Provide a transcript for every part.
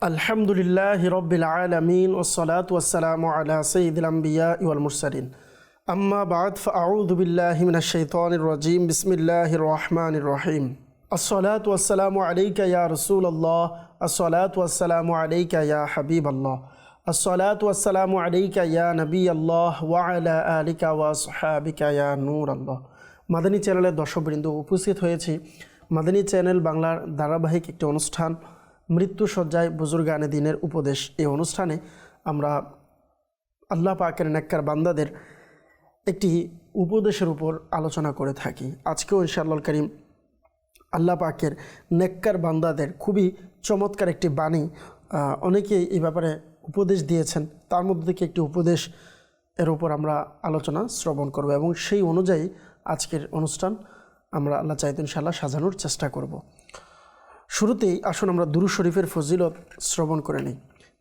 আলহামদুলিল্লাহি রব্বিল আলামিন ওয়াসসালাতু ওয়াসসালামু আলা সাইয়্যিদিল আমবিয়া ওয়াল মুরসালিন আম্মা বা'দ ফাআউযু বিল্লাহি মিনাশ শাইতানির রাজীম বিসমিল্লাহির রহমানির রহিম আসসালাতু ওয়াসসালামু আলাইকা ইয়া রাসূলুল্লাহ আসসালাতু ওয়াসসালামু আলাইকা ইয়া হাবিবাল্লাহ আসসালাতু ওয়াসসালামু আলাইকা ইয়া নবিয়াল্লাহ ওয়া আলা আলিকা ওয়া আসহাবিকা ইয়া নূরাল্লাহ। মাদানী চ্যানেলের দর্শকবৃন্দ, উপস্থিত হয়েছি মাদানী চ্যানেল বাংলার ধারাবাহিক একটি অনুষ্ঠান মৃত্যুসজ্জায় বুজুর্গানে দিনের উপদেশ। এই অনুষ্ঠানে আমরা আল্লাহ পাকের নেককার বান্দাদের একটি উপদেশের উপর আলোচনা করে থাকি। আজকেও ইনশাআল্লাহ কারীম আল্লাহ পাকের নেককার বান্দাদের খুবই চমৎকার একটি বাণী অনেকেই এই ব্যাপারে উপদেশ দিয়েছেন, তার মধ্যে থেকে একটি উপদেশ এর উপর আমরা আলোচনা শ্রবণ করব এবং সেই অনুযায়ী আজকের অনুষ্ঠান আমরা আল্লাহ চাইতে ইনশাআল্লাহ সাজানোর চেষ্টা করব। শুরুতেই আসুন আমরা দুরূদ শরীফের ফজিলত শ্রবণ করে নিই।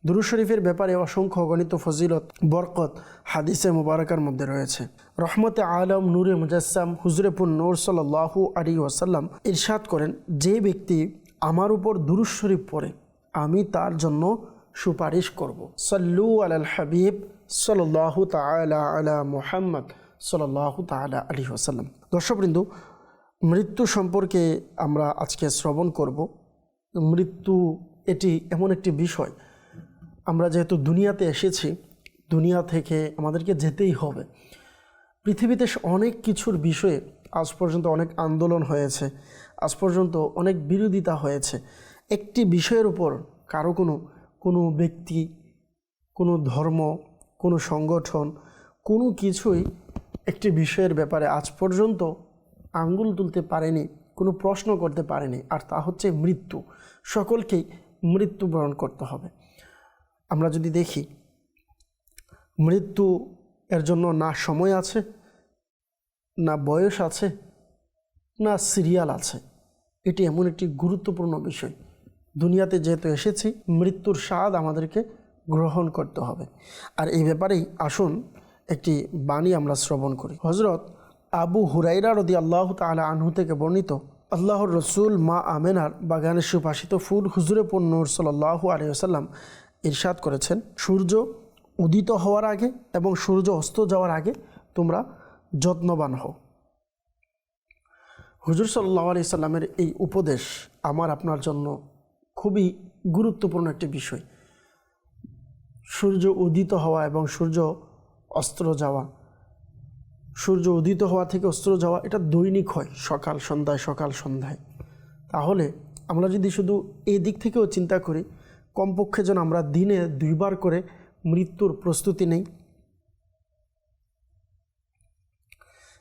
দুরূদ শরীফের ব্যাপারে অসংখ্য অগণিত ফজিলত বরকত হাদিসে মুবারাকার মধ্যে রয়েছে। রহমতে আলম নূরে মুজাসসাম হুজুরে পুন নূর সাল্লাল্লাহু আলাইহি ওয়াসাল্লাম ইরশাদ করেন, যে ব্যক্তি আমার উপর দুরূদ শরীফ পড়ে আমি তার জন্য সুপারিশ করব। সাল্লু আলাল হাবিব সাল্লাল্লাহু তাআলা আলা মুহাম্মদ সাল্লাল্লাহু তাআলা আলাইহি ওয়াসাল্লাম। দর্শকবৃন্দ, মৃত্যু সম্পর্কে আমরা আজকে শ্রবণ করব। মৃত্যু এটি এমন একটি বিষয়, আমরা যেহেতু দুনিয়াতে এসেছি, দুনিয়া থেকে আমাদেরকে যেতেই হবে। পৃথিবীতে অনেক কিছুর বিষয়ে আজ পর্যন্ত অনেক আন্দোলন হয়েছে, আজ পর্যন্ত অনেক বিরোধিতা হয়েছে। একটি বিষয়ের উপর কারো কোনো ব্যক্তি, কোনো ধর্ম, কোনো সংগঠন, কোনো কিছুই একটি বিষয়ের ব্যাপারে আজ পর্যন্ত আঙ্গুল তুলতে পারেনি, কোনো প্রশ্ন করতে পারেনি, আর তা হচ্ছে মৃত্যু। সকলকেই মৃত্যুবরণ করতে হবে। আমরা যদি দেখি, মৃত্যু এর জন্য না সময় আছে, না বয়স আছে, না সিরিয়াল আছে। এটি এমন একটি গুরুত্বপূর্ণ বিষয়। দুনিয়াতে যেহেতু এসেছি, মৃত্যুর স্বাদ আমাদেরকে গ্রহণ করতে হবে। আর এই ব্যাপারেই আসুন একটি বাণী আমরা শ্রবণ করি। হযরত আবু হুরাইরা রাদিয়াল্লাহু তাআলা আনহু থেকে বর্ণিত, আল্লাহর রসুল মা আমেনার বাগানে সুবাসিত ফুল হুজুরে পুন নূর সাল্লাল্লাহু আলাইহি ওয়াসাল্লাম ইরশাদ করেছেন, সূর্য উদিত হওয়ার আগে এবং সূর্য অস্ত যাওয়ার আগে তোমরা যত্নবান হও। হুজুর সাল্লাল্লাহু আলাইহি সাল্লামের এই উপদেশ আমার আপনার জন্য খুবই গুরুত্বপূর্ণ একটি বিষয়। সূর্য উদিত হওয়া এবং সূর্য অস্ত যাওয়া, সূর্য উদিত হওয়া থেকে অস্ত যাওয়া এটা দৈনিক হয়, সকাল সন্ধ্যায় সকাল সন্ধ্যায়। তাহলে আমরা যদি শুধু এই দিক থেকেও চিন্তা করি, কমপক্ষে যেন আমরা দিনে 2 বার করে মৃত্যুর প্রস্তুতি নেই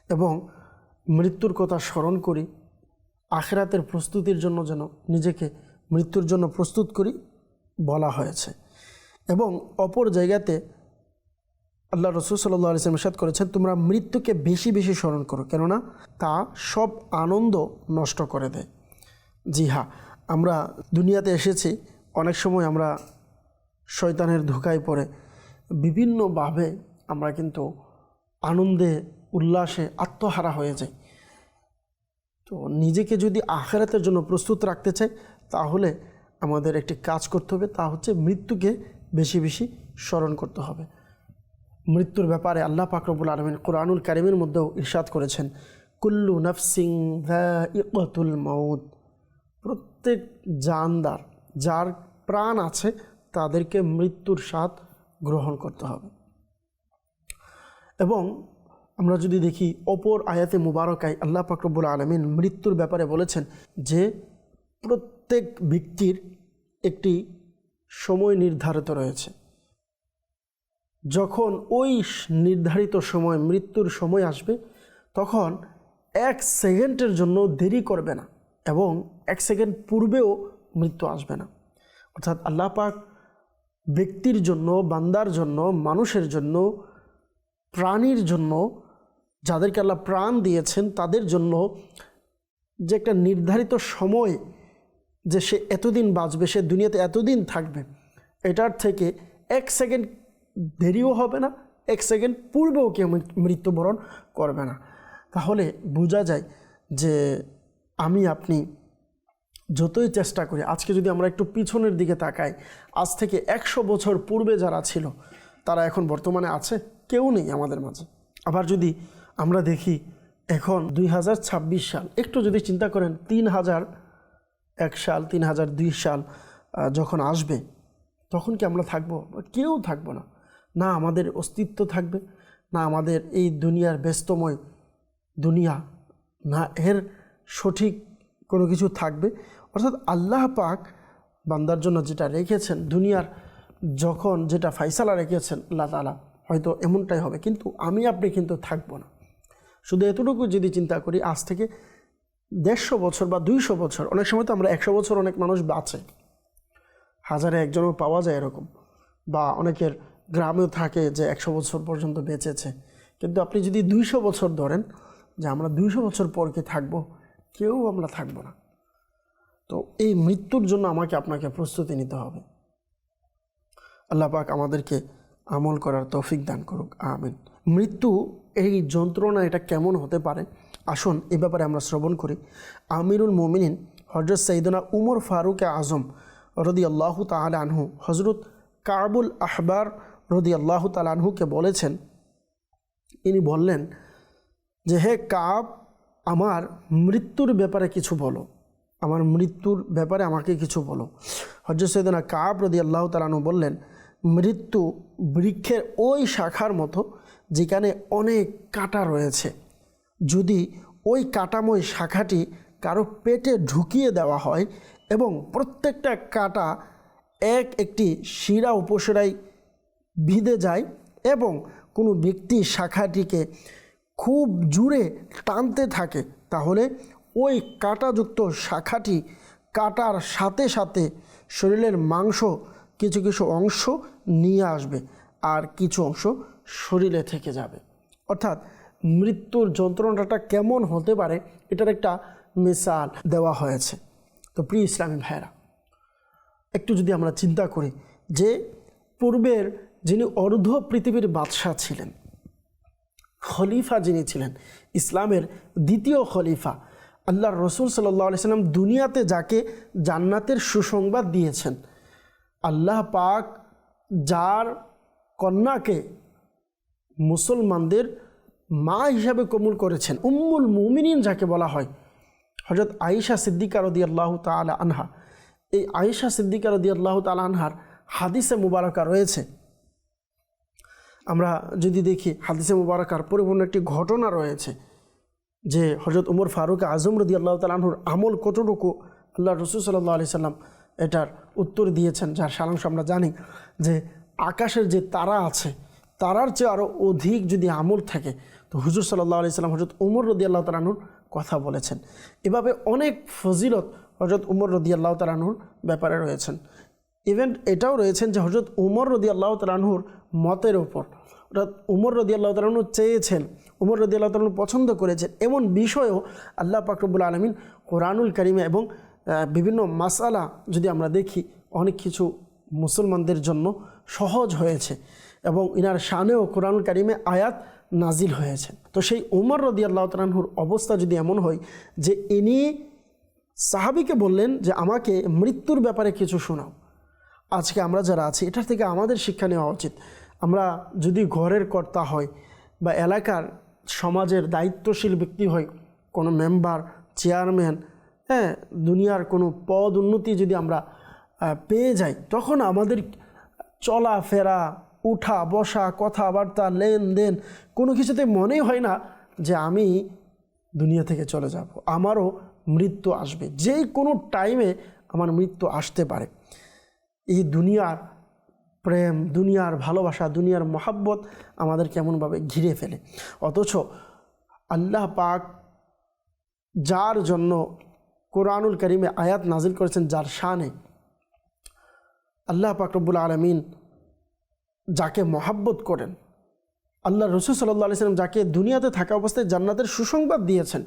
এবং মৃত্যুর কথা স্মরণ করি, আখিরাতের প্রস্তুতির জন্য যেন নিজেকে মৃত্যুর জন্য প্রস্তুত করি বলা হয়েছে। এবং অপর জায়গাতে আল্লাহ রসুল সাল্লাল্লাহু আলাইহি ওয়াসাল্লাম ইরশাদ করেছেন, তোমরা মৃত্যুকে বেশি বেশি স্মরণ করো, কেননা তা সব আনন্দ নষ্ট করে দেয়। জি হ্যাঁ, আমরা দুনিয়াতে এসেছি, অনেক সময় আমরা শয়তানের ধোঁকায় পড়ে বিভিন্নভাবে আমরা কিন্তু আনন্দে উল্লাসে আত্মহারা হয়ে যাই। তো নিজেকে যদি আখিরাতের জন্য প্রস্তুত রাখতে চাই, তাহলে আমাদের একটি কাজ করতে হবে, তা হচ্ছে মৃত্যুকে বেশি বেশি স্মরণ করতে হবে। মৃত্যুর ব্যাপারে আল্লাহ পাক রব্বুল আলামিন কুরআনুল কারীমের মধ্যেও ইরশাদ করেছেন, কুল্লু নাফসিন যায়িকাতুল মাউত। প্রত্যেক জানদার, যার প্রাণ আছে, তাদেরকে মৃত্যুর স্বাদ গ্রহণ করতে হবে। এবং আমরা যদি দেখি অপর আয়াতে মুবারকায় আল্লাহ পাক রব্বুল আলামিন মৃত্যুর ব্যাপারে বলেছেন যে প্রত্যেক ব্যক্তির একটি সময় নির্ধারিত রয়েছে। যখন ওই নির্ধারিত সময়, মৃত্যুর সময় আসবে, তখন 1 সেকেন্ডের জন্য দেরি করবে না এবং 1 সেকেন্ড পূর্বেও মৃত্যু আসবে না। অর্থাৎ আল্লাহ পাক ব্যক্তির জন্য, বান্দার জন্য, মানুষের জন্য, প্রাণীর জন্য, যাদেরকে আল্লাহ প্রাণ দিয়েছেন তাদের জন্য যে একটা নির্ধারিত সময়, যে সে এতদিন বাঁচবে, সে দুনিয়াতে এতদিন থাকবে, এটার থেকে 1 সেকেন্ড দেরিও হবে না, 1 সেকেন্ড পূর্বেও কেউ মৃত্যুবরণ করবে না। তাহলে বোঝা যায় যে আমি আপনি যতই চেষ্টা করি, আজকে যদি আমরা একটু পিছনের দিকে তাকাই, আজ থেকে 100 বছর পূর্বে যারা ছিল তারা এখন বর্তমানে আছে? কেউ নেই আমাদের মাঝে। আবার যদি আমরা দেখি এখন 2026 সাল, একটু যদি চিন্তা করেন 3001 সাল 3002 সাল যখন আসবে, তখন কি আমরা থাকবো? কেউ থাকবো না। না আমাদের অস্তিত্ব থাকবে, না আমাদের এই দুনিয়ার ব্যস্তময় দুনিয়া, না এর সঠিক কোনো কিছু থাকবে। অর্থাৎ আল্লাহ পাক বান্দার জন্য যেটা রেখেছেন, দুনিয়ার যখন যেটা ফাইসালা রেখেছেন আল্লাহ তাআলা, হয়তো এমনটাই হবে, কিন্তু আমি আপনি কিন্তু থাকবো না। শুধু এতটুকু যদি চিন্তা করি, আজ থেকে 150 বছর বা 200 বছর, অনেক সময় তো আমরা 100 বছর অনেক মানুষ বাঁচে, হাজারে একজনও পাওয়া যায় এরকম, বা অনেকের গ্রামেও থাকে যে 100 বছর পর্যন্ত বেঁচেছে। কিন্তু আপনি যদি 200 বছর ধরেন যে আমরা 200 বছর পর কি থাকবো, কেউ আমরা থাকবো না। তো এই মৃত্যুর জন্য আমাকে আপনাকে প্রস্তুতি নিতে হবে। আল্লাহ পাক আমাদেরকে আমল করার তৌফিক দান করুক, আমিন। মৃত্যু, এই যন্ত্রণা এটা কেমন হতে পারে, আসুন এ ব্যাপারে আমরা শ্রবণ করি। আমিরুল মুমিনিন হযরত সাইয়েদনা উমর ফারুক আজম রাদিয়াল্লাহু তাআলা আনহু হযরত কাবুল আহবার রাদিয়াল্লাহু তাআলা আনহুকে বলেছেন, ইনি বললেন যে হে কাব, আমার মৃত্যুর ব্যাপারে কিছু বলো, আমার মৃত্যুর ব্যাপারে আমাকে কিছু বলো। হযরত সাইয়েদনা কাব রাদিয়াল্লাহু তাআলা আনহু বললেন, মৃত্যু বৃক্ষের ওই শাখার মতো যেখানে অনেক কাঁটা রয়েছে। যদি ওই কাঁটাময় শাখাটি কারো পেটে ঢুকিয়ে দেওয়া হয় এবং প্রত্যেকটা কাঁটা একটি শিরা উপশিরায় বিঁধে যায় এবং কোনো ব্যক্তি শাখাটিকে খুব জোরে টানতে থাকে, তাহলে ওই কাঁটাযুক্ত শাখাটি কাটার সাথে সাথে শরীরের মাংস কিছু কিছু অংশ নিয়ে আসবে আর কিছু অংশ শরীরে থেকে যাবে। অর্থাৎ মৃত্যুর যন্ত্রণাটা কেমন হতে পারে এটার একটা মিসাল দেওয়া হয়েছে। তো প্রিয় ইসলামী ভাইরা, একটু যদি আমরা চিন্তা করি যে পূর্বের যিনি অর্ধ পৃথিবীর বাদশাহ ছিলেন, খলিফা যিনি ছিলেন, ইসলামের দ্বিতীয় খলিফা, আল্লাহর রসুল সাল্লাল্লাহু আলাইহি সাল্লাম দুনিয়াতে যাকে জান্নাতের সুসংবাদ দিয়েছেন, আল্লাহ পাক যার কন্যাকে মুসলমানদের মা হিসাবে কবুল করেছেন, উম্মুল মুমিনিন যাকে বলা হয়, হযরত আয়েশা সিদ্দিকা রাদিয়াল্লাহু তাআলা আনহা, এই আয়েশা সিদ্দিকা রাদিয়াল্লাহু তাআলা আনহার হাদিসে মুবারাকা রয়েছে। আমরা যদি দেখি হাদিসে মুবারাকার পরিপূর্ণ একটি ঘটনা রয়েছে যে হযরত উমর ফারুক আজম রাদিয়াল্লাহু তাআলা আনহুর আমল কতটুকু, আল্লাহ রাসূল সাল্লাল্লাহু আলাইহি সাল্লাম এটার উত্তর দিয়েছেন, যার সারাংশ আমরা জানি যে আকাশের যে তারা আছে তারার চেয়ে আরও অধিক যদি আমল থাকে তো হুজুর সাল্লাল্লাহু আলাইহি সাল্লাম হযরত উমর রাদিয়াল্লাহু তাআলা আনহুর কথা বলেছেন। এভাবে অনেক ফজিলত হযরত উমর রাদিয়াল্লাহু তাআলা আনহুর ব্যাপারে রয়েছেন। ইভেন এটাও রয়েছেন যে হযরত উমর রাদিয়াল্লাহু তাআলা আনহুর মতের ওপর, অর্থাৎ উমর রাদিয়াল্লাহু তাআলা আনহু চেয়েছেন, উমর রাদিয়াল্লাহু তাআলা আনহু পছন্দ করেছেন, এমন বিষয়েও আল্লাহ পাক রব্বুল আলামিন কোরআনুল কারিমে এবং বিভিন্ন মাসআলা যদি আমরা দেখি, অনেক কিছু মুসলমানদের জন্য সহজ হয়েছে এবং ইনার শানেও কোরআনুল কারিমে আয়াত নাজিল হয়েছে। তো সেই উমর রাদিয়াল্লাহু তাআলা আনহুর অবস্থা যদি এমন হয় যে ইনি সাহাবীকে বললেন যে আমাকে মৃত্যুর ব্যাপারে কিছু শোনাও। আজকে আমরা যারা আছি এটার থেকে আমাদের শিক্ষা নেওয়া উচিত। আমরা যদি ঘরের কর্তা হয় বা এলাকার সমাজের দায়িত্বশীল ব্যক্তি হয়, কোনো মেম্বার, চেয়ারম্যান, দুনিয়ার কোনো পদ উন্নতি যদি আমরা পেয়ে যাই, তখন আমাদের চলাফেরা, উঠা বসা, কথাবার্তা, লেনদেন কোনো কিছুতে মনেই হয় না যে আমি দুনিয়া থেকে চলে যাব, আমারও মৃত্যু আসবে, যে কোনো টাইমে আমার মৃত্যু আসতে পারে। এই দুনিয়ার প্রেম, দুনিয়ার ভালোবাসা, দুনিয়ার মহাব্বত আমাদের কেমনভাবে ঘিরে ফেলে। অথচ আল্লাহ পাক যার জন্য কোরআনুল কারিমে আয়াত নাজিল করেছেন, যার শানে, আল্লাহ পাক রব্বুল আলামিন যাকে মহাব্বত করেন, আল্লাহ রাসূল সাল্লাল্লাহু আলাইহি সাল্লাম যাকে দুনিয়াতে থাকা অবস্থায় জান্নাতের সুসংবাদ দিয়েছেন,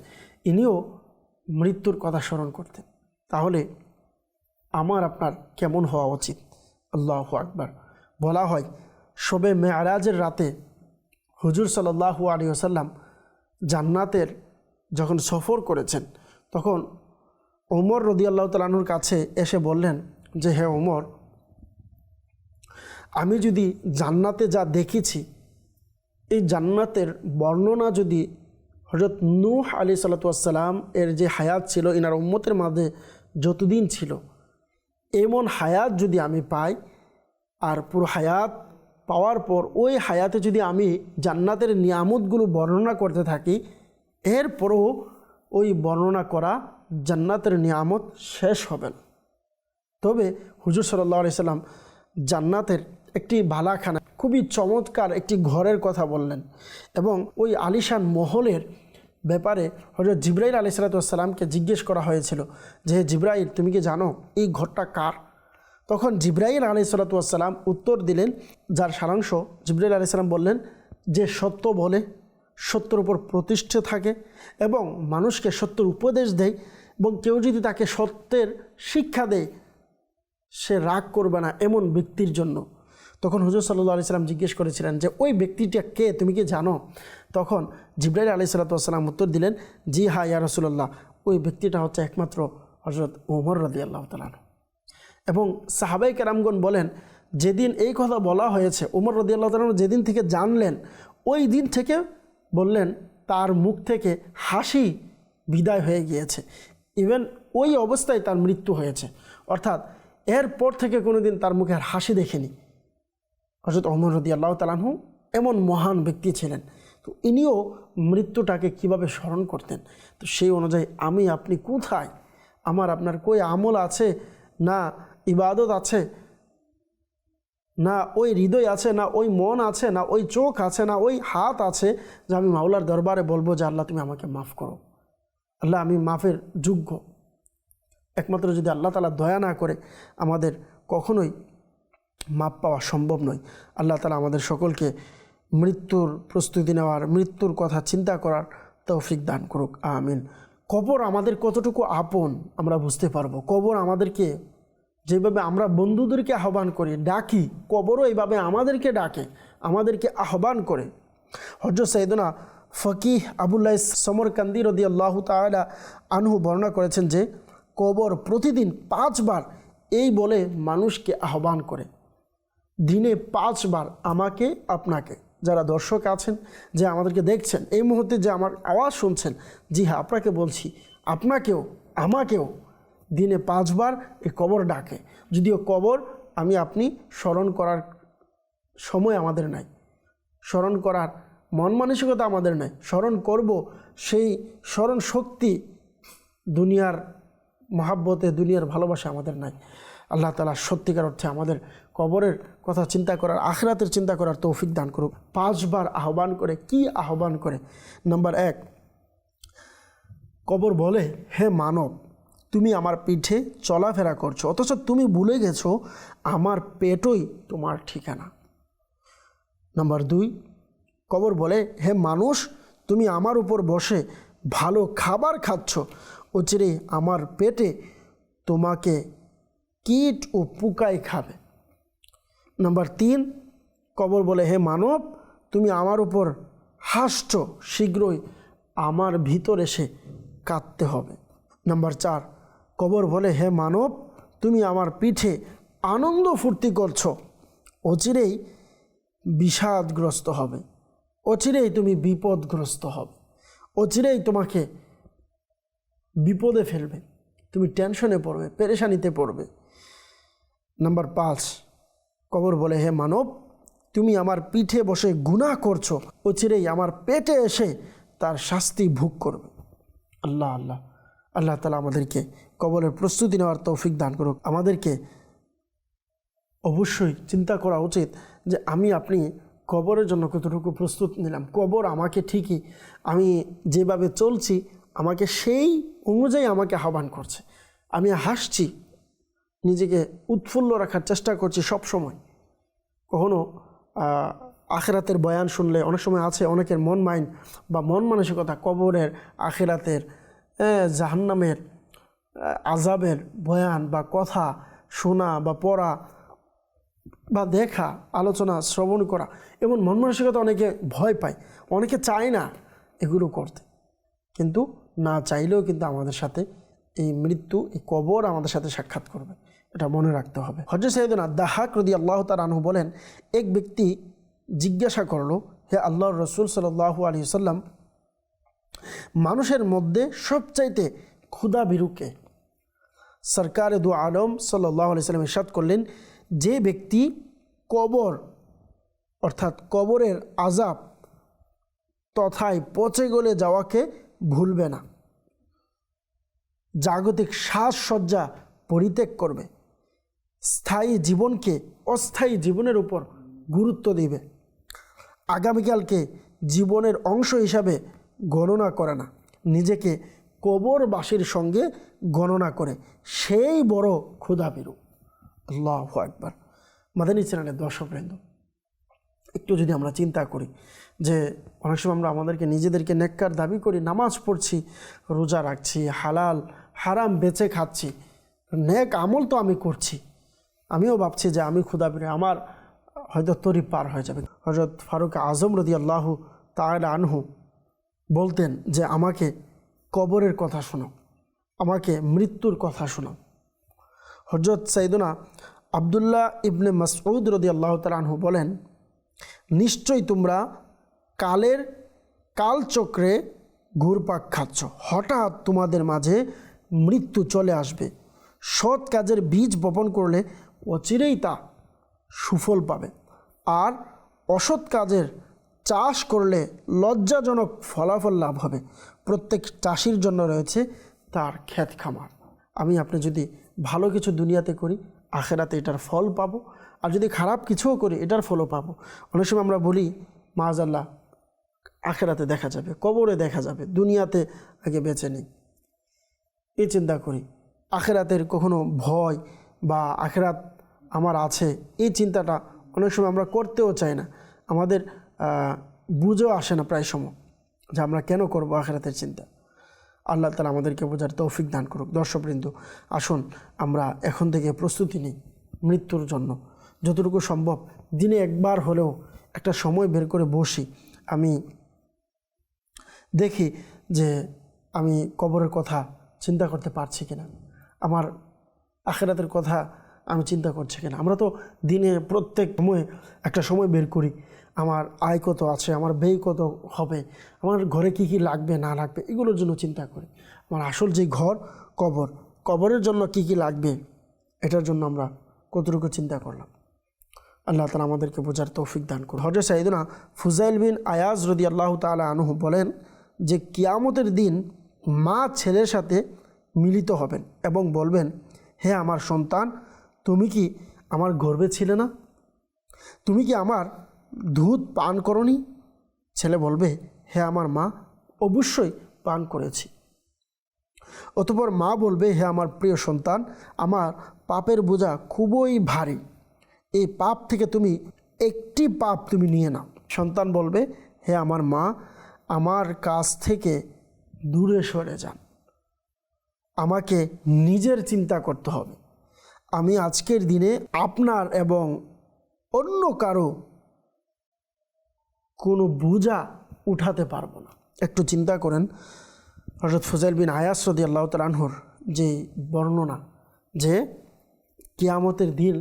ইনিও মৃত্যুর কথা স্মরণ করতেন। তাহলে আমার আপনার কেমন হওয়া উচিত? আল্লাহু আকবার। বলা হয় শবে মেরাজের রাতে হুজুর সাল্লাল্লাহু আলাইহি ওয়াসাল্লাম জান্নাতের যখন সফর করেছেন, তখন ওমর রাদিয়াল্লাহু তাআলা আনহুর কাছে এসে বললেন যে, হে ওমর, আমি যদি জান্নাতে যা দেখেছি এই জান্নাতের বর্ণনা যদি হযরত নূহ আলাইহিস সালাতু ওয়াস সালাম এর যে হায়াত ছিল ইনার উম্মতের মাঝে যতদিন ছিল, এমন হায়াত যদি আমি পাই, আর পুরো হায়াত পাওয়ার পর ওই হায়াতে যদি আমি জান্নাতের নিয়ামতগুলো বর্ণনা করতে থাকি, এরপরও ওই বর্ণনা করা জান্নাতের নিয়ামত শেষ হবে না। তবে হুজুর সাল্লাল্লাহু আলাইহি সাল্লাম জান্নাতের একটি বালাখানা, খুবই চমৎকার একটি ঘরের কথা বললেন এবং ওই আলিশান মহলের ব্যাপারে হযরত জিবরাইল আলাইহিস সালামকে জিজ্ঞেস করা হয়েছিল যে, জিবরাইল, তুমি কি জানো এই ঘরটা কার? তখন জিবরাইল আলাইহিস সালাম উত্তর দিলেন, যার সারাংশ জিবরাইল আলাইহিস সালাম বললেন, যে সত্য বলে, সত্যের উপর প্রতিষ্ঠিত থাকে এবং মানুষকে সত্যের উপদেশ দেয়, এবং কেউ যদি তাকে সত্যের শিক্ষা দেয় সে রাগ করবে না, এমন ব্যক্তির জন্য। তখন হুজুর সাল্লাল্লাহু আলাইহি সাল্লাম জিজ্ঞেস করেছিলেন যে, ওই ব্যক্তিটা কে, তুমি কি জানো? তখন জিবরাইল আলাইহিস সালাম উত্তর দিলেন, জি হ্যাঁ ইয়া রাসূলুল্লাহ, ওই ব্যক্তিটা হচ্ছে একমাত্র হযরত ওমর রাদিয়াল্লাহু তাআলা আনহু। এবং সাহাবায়ে কেরামগণ বলেন, যেদিন এই কথা বলা হয়েছে, ওমর রাদিয়াল্লাহু তাআলা আনহু যেদিন থেকে জানলেন, ওই দিন থেকে বললেন তার মুখ থেকে হাসি বিদায় হয়ে গিয়েছে, ইভেন ওই অবস্থায় তার মৃত্যু হয়েছে। অর্থাৎ এরপর থেকে কোনোদিন তার মুখে আর হাসি দেখেনি হযরত ওমর রাদিয়াল্লাহু তাআলা আনহু। এমন মহান ব্যক্তি ছিলেন। তো ইনিও মৃত্যুটাকে কিভাবে স্মরণ করতেন, তো সেই অনুযায়ী আমি আপনি কোথায়? আমার আপনার কই আমল আছে, না ইবাদত আছে, না ওই হৃদয় আছে, না ওই মন আছে, না ওই চোখ আছে, না ওই হাত আছে যে আমি মাওলার দরবারে বলবো যে আল্লাহ তুমি আমাকে মাফ করো, আল্লাহ আমি মাফের যোগ্য। একমাত্র যদি আল্লাহ তাআলা দয়া না করে আমাদের কখনোই মাপ পাওয়া সম্ভব নয়। আল্লাহ তাআলা আমাদের সকলকে মৃত্যুর প্রস্তুতি নেওয়ার, মৃত্যুর কথা চিন্তা করার তৌফিক দান করুক, আমিন। কবর আমাদের কতটুকু আপন আমরা বুঝতে পারবো। কবর আমাদেরকে যেভাবে আমরা বন্ধুদেরকে আহ্বান করি, ডাকি, কবরও এইভাবে আমাদেরকে ডাকে, আমাদেরকে আহ্বান করে। হযরত সাইয়েদনা ফকিহ আবুল্লাহ সমরকান্দি রাদিয়াল্লাহু তাআলা আনহু বর্ণনা করেছেন যে, কবর প্রতিদিন 5 বার এই বলে মানুষকে আহ্বান করে, দিনে 5 বার আমাকে আপনাকে, যারা দর্শক আছেন, যে আমাদেরকে দেখছেন এই মুহূর্তে, যে আমার আওয়াজ শুনছেন, জি হ্যাঁ আপনাকে বলছি, আপনাকেও আমাকেও দিনে 5 বার এই কবর ডাকে। যদিও কবর আমি আপনি স্মরণ করার সময় আমাদের নাই, স্মরণ করার মন মানসিকতা আমাদের নাই, স্মরণ করব সেই স্মরণ শক্তি দুনিয়ার মহাব্বতে, দুনিয়ার ভালোবাসা আমাদের নাই। আল্লাহ তাআলা সত্যিকার অর্থে আমাদের কবরের কথা চিন্তা করার, আখিরাতের চিন্তা করার তৌফিক দান করুক। 5 বার আহ্বান করে, কি আহ্বান করে? নাম্বার 1, কবর বলে, হে মানব, তুমি আমার পিঠে চলাফেরা করছো, অথচ তুমি ভুলে গেছো আমার পেটই তোমার ঠিকানা। নাম্বার 2, কবর বলে, হে মানুষ, তুমি আমার উপর বসে ভালো খাবার খাচ্ছ, অচিরেই আমার পেটে তোমাকে কীট ও পোকায় খাবে। নাম্বার 3, কবর বলে, হে মানব, তুমি আমার উপর হাসছো, শীঘ্রই আমার ভিতর এসে কাঁদতে হবে। নাম্বার 4, কবর বলে, হে মানব, তুমি আমার পিঠে আনন্দ ফুর্তি করছো, অচিরেই বিষাদগ্রস্ত হবে, অচিরেই তুমি বিপদগ্রস্ত হবে, অচিরেই তোমাকে বিপদে ফেলবে, তুমি টেনশনে পড়বে, পেরেশানিতে পড়বে। নাম্বার 5, কবর বলে, হে মানব, তুমি আমার পিঠে বসে গুনাহ করছো, অচিরেই আমার পেটে এসে তার শাস্তি ভোগ করবে। আল্লাহ আল্লাহ আল্লাহ তাআলা আমাদেরকে কবরের প্রস্তুতি নেওয়ার তৌফিক দান করুক। আমাদেরকে অবশ্যই চিন্তা করা উচিত যে আমি আপনি কবরের জন্য কতটুকু প্রস্তুত নিলাম। কবর আমাকে ঠিকই, আমি যেভাবে চলছি আমাকে সেই অনুযায়ী আমাকে আহ্বান করছে, আমি হাসছি, নিজেকে উৎফুল্ল রাখার চেষ্টা করছি সব সময়। কখনো আখিরাতের বয়ান শুনলে অনেক সময় আছে অনেকের মন মাইন্ড বা মন মানসিকতা কবরের, আখিরাতের, জাহান্নামের, আযাবের বয়ান বা কথা শোনা বা পড়া বা দেখা, আলোচনা শ্রবণ করা, এমন মন মানসিকতা অনেকে ভয় পায়, অনেকে চায় না এগুলো করতে, কিন্তু না চাইলেও কিন্তু আমাদের সাথে এই মৃত্যু, এই কবর আমাদের সাথে সাক্ষাৎ করবে, এটা মনে রাখতে হবে। হযরত সাইয়েদনা দাহাক রাদিয়াল্লাহু তাআলা আনহু বলেন, এক ব্যক্তি জিজ্ঞাসা করলো, হে আল্লাহর রাসূল সাল্লাল্লাহু আলাইহি ওয়াসাল্লাম, মানুষের মধ্যে সবচাইতে ক্ষুধাভীরুকে? সরকার দু আলম সাল্লাল্লাহু আলাইহি ওয়াসাল্লাম ইরশাদ করলেন, যে ব্যক্তি কবর অর্থাৎ কবরের আযাব তথায় পচে গলে যাওয়াকে ভুলবে না, জাগতিক সাজসজ্জা পরিত্যাগ করবে, স্থায়ী জীবনকে অস্থায়ী জীবনের উপর গুরুত্ব দিবে, আগামীকালকে জীবনের অংশ হিসাবে গণনা করে না, নিজেকে কবরবাসীর সঙ্গে গণনা করে, সেই বড় ক্ষুধাভীরু। আল্লাহু আকবার। মাদানী চ্যানেলের দর্শকবৃন্দ, একটু যদি আমরা চিন্তা করি যে অনেক সময় আমরা আমাদেরকে নিজেদেরকে নেককার দাবি করি, নামাজ পড়ছি, রোজা রাখছি, হালাল হারাম বেঁচে খাচ্ছি, নেক আমল তো আমি করছি, আমিও ভাবছি যে আমি ক্ষুধাভীরু, আমার হয়তো তরি পার হয়ে যাবে। হযরত ফারুক আজম রাদিয়াল্লাহু তাআলা আনহু বলতেন যে আমাকে কবরের কথা শোনাও, আমাকে মৃত্যুর কথা শোনাও। হযরত সাইয়েদনা আব্দুল্লাহ ইবনে মাসউদ রাদিয়াল্লাহু তাআলা আনহু বলেন, নিশ্চয়ই তোমরা কালচক্রে ঘুরপাক খাচ্ছ, হঠাৎ তোমাদের মাঝে মৃত্যু চলে আসবে। সৎ কাজের বীজ বপন করলে অচিরেই তা সুফল পাবে, আর অসৎ কাজের চাষ করলে লজ্জাজনক ফলাফল লাভ হবে। প্রত্যেক চাষির জন্য রয়েছে তার ক্ষেত খামার। আমি আপনি যদি ভালো কিছু দুনিয়াতে করি, আখেরাতে এটার ফল পাবো, আর যদি খারাপ কিছুও করি এটার ফলও পাবো। অনেক সময় আমরা বলি মাআযাল্লাহ আখেরাতে দেখা যাবে, কবরে দেখা যাবে, দুনিয়াতে আগে বেঁচে নেই। এই চিন্তা করি, আখেরাতের কখনো ভয় বা আখেরাত আমার আছে এই চিন্তাটা অনেক সময় আমরা করতেও চাই না, আমাদের বুঝেও আসে না প্রায় সময় যে আমরা কেন করবো আখেরাতের চিন্তা। আল্লাহ তাআলা আমাদেরকে বোঝার তৌফিক দান করুক। দর্শকবৃন্দ, আসুন আমরা এখন থেকে প্রস্তুতি নিই মৃত্যুর জন্য। যতটুকু সম্ভব দিনে একবার হলেও একটা সময় বের করে বসি, আমি দেখি যে আমি কবরের কথা চিন্তা করতে পারছি কিনা, আমার আখেরাতের কথা আমি চিন্তা করছি কিনা। আমরা তো দিনে প্রত্যেক সময় একটা সময় বের করি, আমার আয় কত আছে, আমার ব্যয় কত হবে, আমার ঘরে কি কি লাগবে না লাগবে, এগুলোর জন্য চিন্তা করি। আমার আসল যে ঘর, কবরের জন্য কি কি লাগবে এটার জন্য আমরা কতটুকু চিন্তা করলাম। আল্লাহ তাআলা আমাদেরকে বোঝার তৌফিক দান করুন। হযরত সাইয়েদনা ফুজাইল বিন আয়াজ রাদিয়াল্লাহু তাআলা আনহু বলেন যে কিয়ামতের দিন মা ছেলের সাথে মিলিত হবেন এবং বলবেন, হে আমার সন্তান, তুমি কি আমার গর্ভে ছিলে না? তুমি কি আমার দুধ পান করনি? ছেলে বলবে, হে আমার মা, অবশ্যই পান করেছি। অতঃপর মা বলবে, হে আমার প্রিয় সন্তান, আমার পাপের বোঝা খুবই ভারী, এই পাপ থেকে তুমি একটি পাপ তুমি নিয়ে নাও। সন্তান বলবে, হে আমার মা, আমার কাছ থেকে দূরে সরে যান, আমাকে নিজের চিন্তা করতে হবে, আমি আজকের দিনে আপনার এবং অন্য কারো কোনো বোঝা উঠাতে পারবো না। একটু চিন্তা করেন হযরত ফুজাইল বিন আয়াস রাদিয়াল্লাহু তাআলা আনহুর যে বর্ণনা, যে কিয়ামতের দিন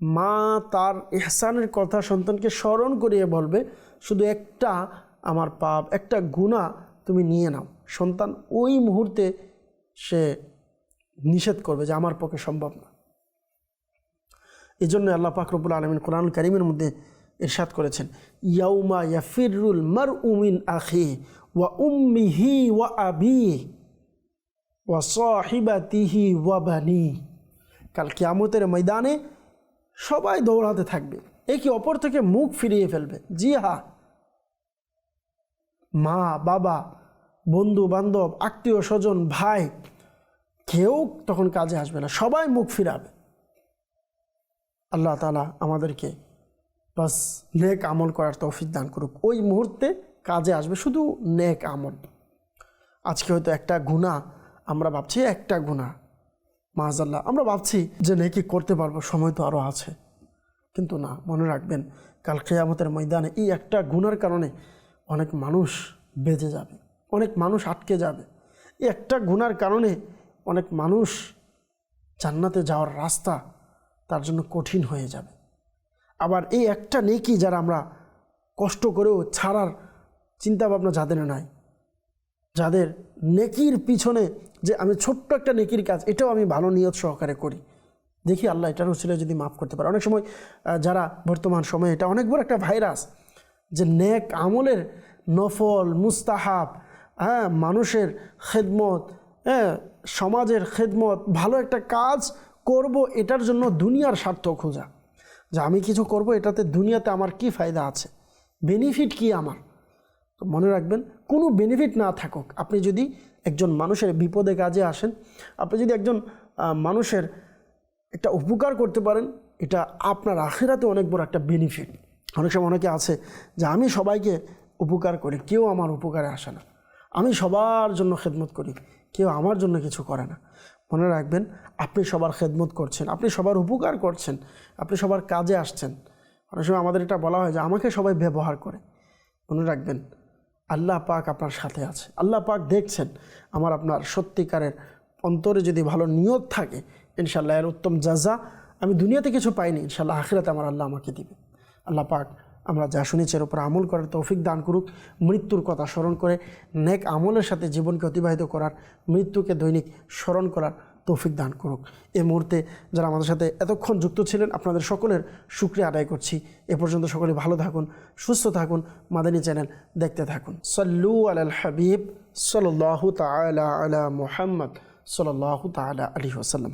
মা তার ইহসানের কথা সন্তানকে স্মরণ করিয়ে বলবে, শুধু একটা আমার পাপ, একটা গুনাহ তুমি নিয়ে নাও। সন্তান ওই মুহূর্তে সে নিষেধ করবে যে আমার পক্ষে সম্ভব না। এই জন্য আল্লাহ পাক রব্বুল আলামিন কোরআনুল কারীমের মধ্যে ইরশাদ করেছেন, ইয়াউমা ইয়াফিরুল মারউ মিন আখিহি ওয়া উম্মিহি ওয়া আবিহি ওয়া সাহিবাতিহি ওয়া বানি। কাল কিয়ামতের ময়দানে সবাই দৌড়াতে থাকবে, একে অপর থেকে মুখ ফিরিয়ে ফেলবে। জি হ্যাঁ, মা বাবা, বন্ধু বান্ধব, আত্মীয় স্বজন, ভাই, কেউ তখন কাজে আসবে না, সবাই মুখ ফিরাবে। আল্লাহ তাআলা আমাদেরকে বাস নেক আমল করার তৌফিক দান করুক। ওই মুহূর্তে কাজে আসবে শুধু নেক আমল। আজকে হয়তো একটা গুনাহ আমরা ভাবছি, একটা গুনাহ মাআযাল্লাহ আমরা ভাবছি যে নেকি করতে পারবো, সময় তো আরও আছে, কিন্তু না, মনে রাখবেন কাল কিয়ামতের ময়দানে এই একটা গুনার কারণে অনেক মানুষ বেঁচে যাবে, অনেক মানুষ আটকে যাবে। এই একটা গুনার কারণে অনেক মানুষ জান্নাতে যাওয়ার রাস্তা তার জন্য কঠিন হয়ে যাবে। আবার এই একটা নেকি যারা আমরা কষ্ট করেও ছাড়ার চিন্তাভাবনা যাদের নাই, যাদের নেকির পিছনে যে আমি ছোট্ট একটা নেকির কাজ এটাও আমি ভালো নিয়ত সহকারে করি, দেখি আল্লাহ এটার উসিলে যদি মাফ করতে পারে। অনেক সময় যারা বর্তমান সময়ে এটা অনেক বড় একটা ভাইরাস যে নেক আমলের নফল মুস্তাহাব, মানুষের খেদমত, সমাজের খেদমত, ভালো একটা কাজ করব এটার জন্য দুনিয়ার স্বার্থ খোঁজা, যে আমি কিছু করব এটাতে দুনিয়াতে আমার কি ফায়দা আছে, বেনিফিট কি আমার। তো মনে রাখবেন, কোনো বেনিফিট না থাকুক, আপনি যদি একজন মানুষের বিপদে কাজে আসেন, আপনি যদি একজন মানুষের একটা উপকার করতে পারেন, এটা আপনার আখিরাতে অনেক বড় একটা বেনিফিট। অনেক সময় অনেকে আছে যে আমি সবাইকে উপকার করি, কেউ আমার উপকারে আসে না, আমি সবার জন্য খেদমত করি, কেউ আমার জন্য কিছু করে না। মনে রাখবেন, আপনি সবার খেদমত করছেন, আপনি সবার উপকার করছেন, আপনি সবার কাজে আসছেন। অনেক সময় আমাদের এটা বলা হয় যে আমাকে সবাই ব্যবহার করে। মনে রাখবেন, আল্লাহ পাক আপনার সাথে আছে, আল্লাহ পাক দেখছেন। আমার আপনার সত্যিকারের অন্তরে যদি ভালো নিয়ত থাকে, ইনশাআল্লাহ এর উত্তম জাযা আমি দুনিয়াতে কিছু পাইনি, ইনশাআল্লাহ আখিরাতে আমার আল্লাহ আমাকে দিবে। আল্লাহ পাক আমরা যা শুনেছি এর উপর আমল করার তৌফিক দান করুক, মৃত্যুর কথা স্মরণ করে নেক আমলের সাথে জীবনকে অতিবাহিত করার, মৃত্যুকে দৈনিক স্মরণ করার তৌফিক দান করুক। এই মুহূর্তে যারা আমাদের সাথে এতক্ষণ যুক্ত ছিলেন, আপনাদের সকলের শুকরিয়া আদায় করছি। এ পর্যন্ত সকলে ভালো থাকুন, সুস্থ থাকুন, মাদানী চ্যানেল দেখতে থাকুন। সাল্লু আলাল হাবিব সাল্লাল্লাহু তাআলা আলা মুহাম্মদ সাল্লাল্লাহু তাআলা আলাইহি ওয়াসাল্লাম।